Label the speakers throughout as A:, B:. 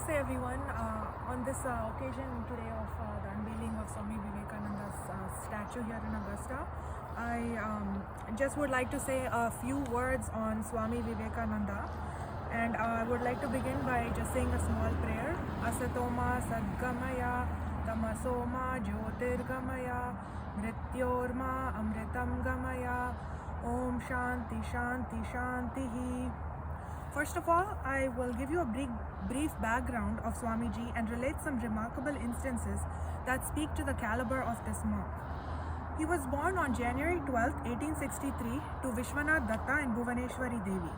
A: Namaste everyone. On this occasion today of the unveiling of Swami Vivekananda's statue here in Augusta, I just would like to say a few words on Swami Vivekananda, and I would like to begin by just saying a small prayer. Asatoma Sadgamaya Tamasoma Jyotirgamaya Mrityorma Amritam Gamaya Om Shanti Shanti Shantihi. First of all, I will give you a brief background of Swamiji and relate some remarkable instances that speak to the caliber of this monk. He was born on January 12, 1863 to Vishwanath Datta and Bhuvaneshwari Devi.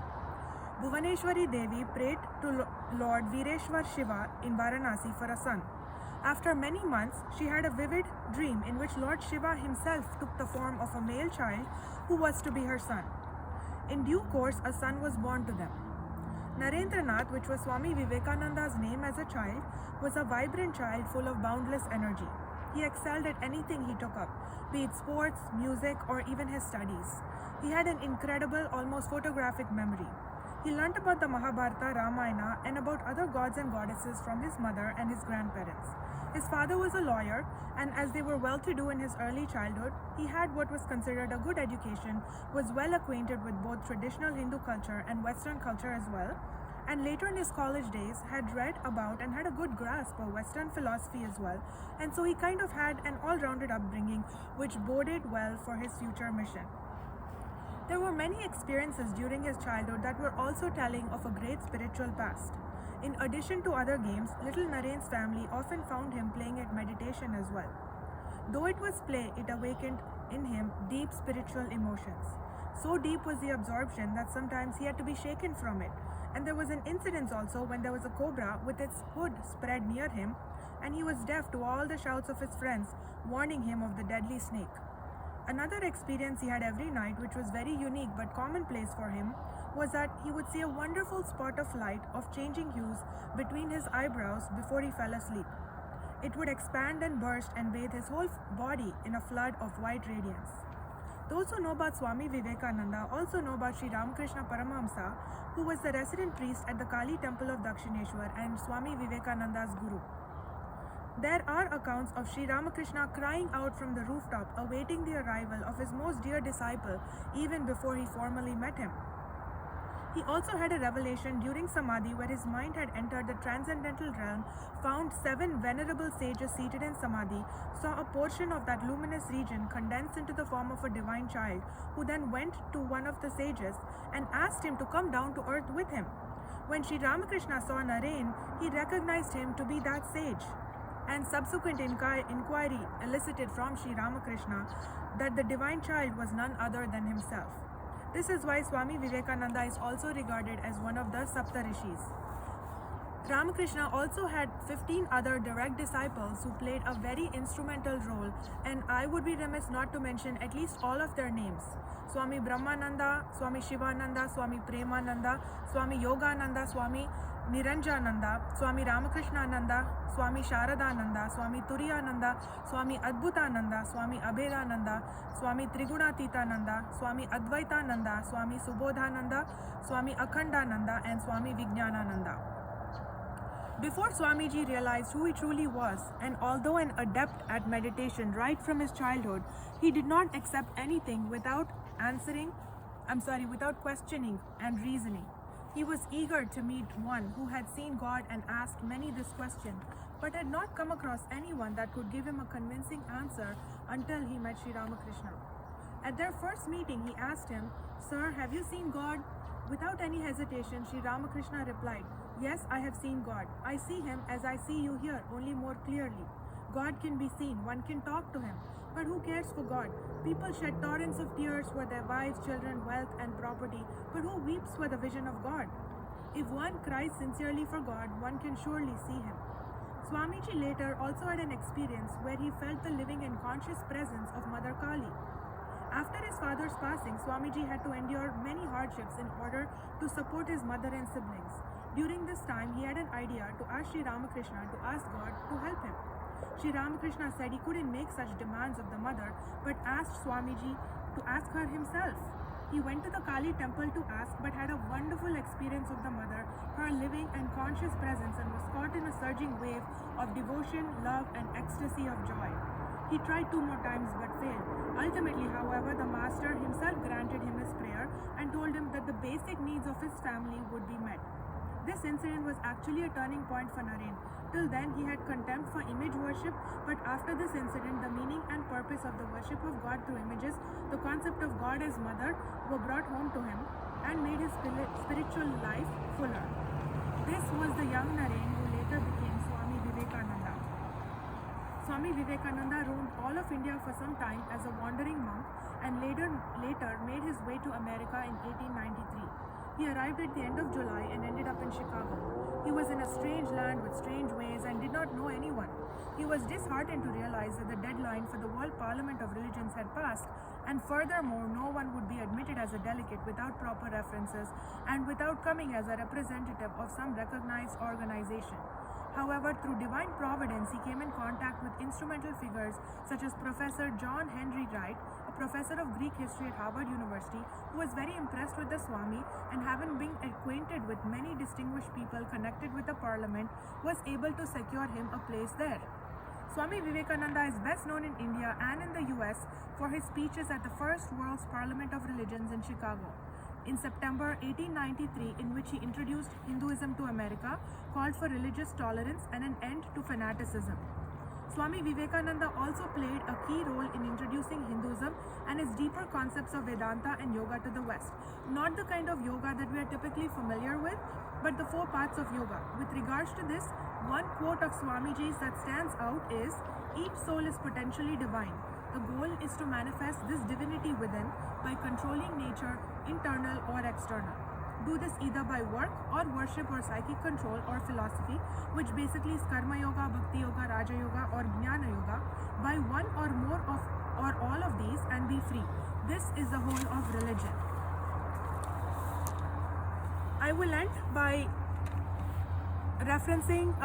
A: Bhuvaneshwari Devi prayed to Lord Vireshwar Shiva in Varanasi for a son. After many months, she had a vivid dream in which Lord Shiva himself took the form of a male child who was to be her son. In due course, a son was born to them. Narendranath, which was Swami Vivekananda's name as a child, was a vibrant child full of boundless energy. He excelled at anything he took up, be it sports, music, or even his studies. He had an incredible, almost photographic memory. He learnt about the Mahabharata, Ramayana, and about other gods and goddesses from his mother and his grandparents. His father was a lawyer, and as they were well-to-do in his early childhood, he had what was considered a good education, was well acquainted with both traditional Hindu culture and Western culture as well, and later in his college days had read about and had a good grasp of Western philosophy as well, and so he kind of had an all-rounded upbringing which boded well for his future mission. There were many experiences during his childhood that were also telling of a great spiritual past. In addition to other games, little Naren's family often found him playing at meditation as well. Though it was play, it awakened in him deep spiritual emotions. So deep was the absorption that sometimes he had to be shaken from it. And there was an incident also when there was a cobra with its hood spread near him, and he was deaf to all the shouts of his friends, warning him of the deadly snake. Another experience he had every night, which was very unique but commonplace for him, was that he would see a wonderful spot of light of changing hues between his eyebrows before he fell asleep. It would expand and burst and bathe his whole body in a flood of white radiance. Those who know about Swami Vivekananda also know about Sri Ramakrishna Paramahamsa, who was the resident priest at the Kali temple of Dakshineshwar and Swami Vivekananda's guru. There are accounts of Sri Ramakrishna crying out from the rooftop, awaiting the arrival of his most dear disciple even before he formally met him. He also had a revelation during Samadhi where his mind had entered the transcendental realm, found 7 venerable sages seated in Samadhi, saw a portion of that luminous region condensed into the form of a divine child, who then went to one of the sages and asked him to come down to earth with him. When Sri Ramakrishna saw Naren, he recognized him to be that sage. And subsequent inquiry elicited from Sri Ramakrishna that the divine child was none other than himself. This is why Swami Vivekananda is also regarded as one of the Saptarishis. Ramakrishna also had 15 other direct disciples who played a very instrumental role, and I would be remiss not to mention at least all of their names. Swami Brahmananda, Swami Shivananda, Swami Premananda, Swami Yogananda, Swami Niranjananda, Swami Ramakrishnananda, Swami Sharadananda, Swami Turiyananda, Swami Adbhutananda, Swami Abhedananda, Swami Trigunaatitananda, Swami Advaitananda, Swami Subodhananda, Swami Akhandananda, and Swami Vijnanananda. Before Swamiji realized who he truly was, and although an adept at meditation right from his childhood, he did not accept anything without questioning and reasoning. He was eager to meet one who had seen God and asked many this question, but had not come across anyone that could give him a convincing answer until he met Sri Ramakrishna. At their first meeting, he asked him, "Sir, have you seen God?" Without any hesitation, Sri Ramakrishna replied, "Yes, I have seen God. I see him as I see you here, only more clearly. God can be seen, one can talk to him. But who cares for God? People shed torrents of tears for their wives, children, wealth, and property, but who weeps for the vision of God? If one cries sincerely for God, one can surely see him." Swamiji later also had an experience where he felt the living and conscious presence of Mother Kali. After his father's passing, Swamiji had to endure many hardships in order to support his mother and siblings. During this time, he had an idea to ask Sri Ramakrishna to ask God to help him. Sri Ramakrishna said he couldn't make such demands of the mother, but asked Swamiji to ask her himself. He went to the Kali temple to ask, but had a wonderful experience of the mother, her living and conscious presence, and was caught in surging wave of devotion, love, and ecstasy of joy. He tried 2 more times but failed. Ultimately, however, the master himself granted him his prayer and told him that the basic needs of his family would be met. This incident was actually a turning point for Naren. Till then, he had contempt for image worship, but after this incident, the meaning and purpose of the worship of God through images, the concept of God as mother, were brought home to him and made his spiritual life fuller. This was the young Naren who later became Swami Vivekananda. Swami Vivekananda roamed all of India for some time as a wandering monk and later made his way to America in 1893. He arrived at the end of July and ended up in Chicago. He was in a strange land with strange ways and did not know anyone. He was disheartened to realize that the deadline for the World Parliament of Religions had passed, and furthermore, no one would be admitted as a delegate without proper references and without coming as a representative of some recognized organization. However, through divine providence, he came in contact with instrumental figures such as Professor John Henry Wright, a professor of Greek history at Harvard University, who was very impressed with the Swami and having been acquainted with many distinguished people connected with the parliament, was able to secure him a place there. Swami Vivekananda is best known in India and in the US for his speeches at the First World's Parliament of Religions in Chicago. In September 1893, in which he introduced Hinduism to America, called for religious tolerance and an end to fanaticism. Swami Vivekananda also played a key role in introducing Hinduism and its deeper concepts of Vedanta and yoga to the West. Not the kind of yoga that we are typically familiar with, but the 4 parts of yoga. With regards to this, one quote of Swamiji's that stands out is, "Each soul is potentially divine. The goal is to manifest this divinity within by controlling nature, internal or external. Do this either by work or worship or psychic control or philosophy, which basically is Karma Yoga, Bhakti Yoga, Raja Yoga or Jnana Yoga, by one or more of or all of these and be free. This is the whole of religion." I will end by referencing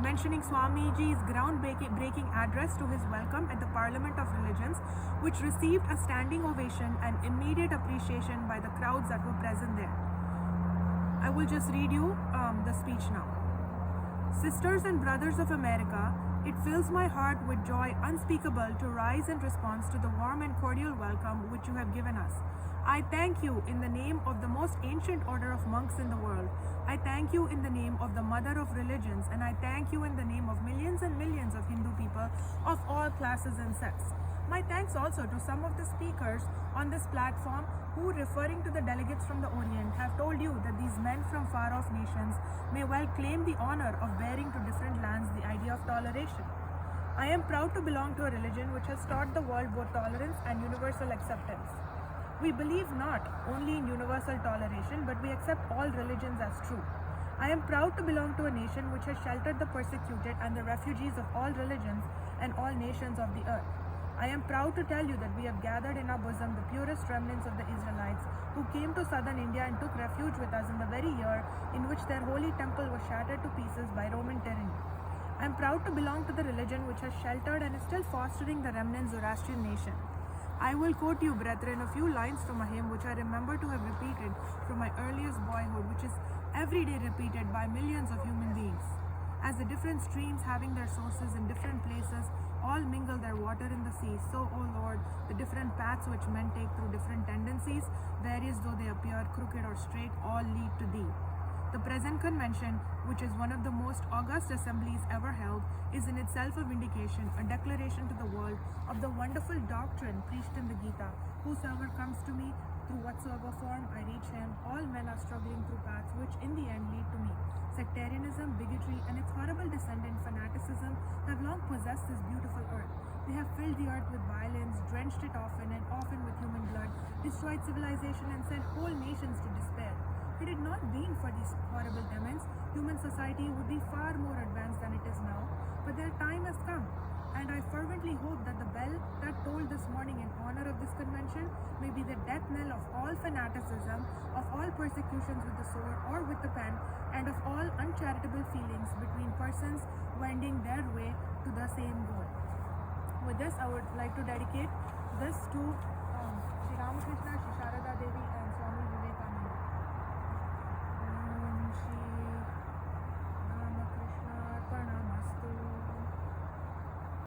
A: mentioning Swamiji's groundbreaking address to his welcome at the Parliament of Religions, which received a standing ovation and immediate appreciation by the crowds that were present there. I will just read you the speech now. "Sisters and brothers of America, it fills my heart with joy unspeakable to rise in response to the warm and cordial welcome which you have given us. I thank you in the name of the most ancient order of monks in the world. I thank you in the name of the mother of religions, and I thank you in the name of millions and millions of Hindu people of all classes and sects. My thanks also to some of the speakers on this platform who, referring to the delegates from the Orient, have told you that these men from far-off nations may well claim the honor of bearing to different lands the idea of toleration. I am proud to belong to a religion which has taught the world both tolerance and universal acceptance. We believe not only in universal toleration, but we accept all religions as true. I am proud to belong to a nation which has sheltered the persecuted and the refugees of all religions and all nations of the earth. I am proud to tell you that we have gathered in our bosom the purest remnants of the Israelites who came to southern India and took refuge with us in the very year in which their holy temple was shattered to pieces by Roman tyranny. I am proud to belong to the religion which has sheltered and is still fostering the remnant Zoroastrian nation. I will quote you, brethren, a few lines from a hymn which I remember to have repeated from my earliest boyhood, which is every day repeated by millions of human beings. As the different streams having their sources in different places all mingle their water in the sea, so, O Lord, the different paths which men take through different tendencies, various though they appear, crooked or straight, all lead to Thee. The present convention, which is one of the most august assemblies ever held, is in itself a vindication, a declaration to the world of the wonderful doctrine preached in the Gita. Whosoever comes to me, through whatsoever form I reach him, all men are struggling through paths which in the end lead to me. Sectarianism, bigotry, and its horrible descendant, fanaticism, have long possessed this beautiful earth. They have filled the earth with violence, drenched it often and often with human blood, destroyed civilization, and sent whole nations to despair. Had it not been for these horrible demons, human society would be far more advanced than it is now. But their time has come, and I fervently hope that the bell that tolled this morning in honor of this convention may be the death knell of all fanaticism, of all persecutions with the sword or with the pen, and of all uncharitable feelings between persons wending their way to the same goal. With this, I would like to dedicate this to Sri Ramakrishna, Sri Sharada Devi,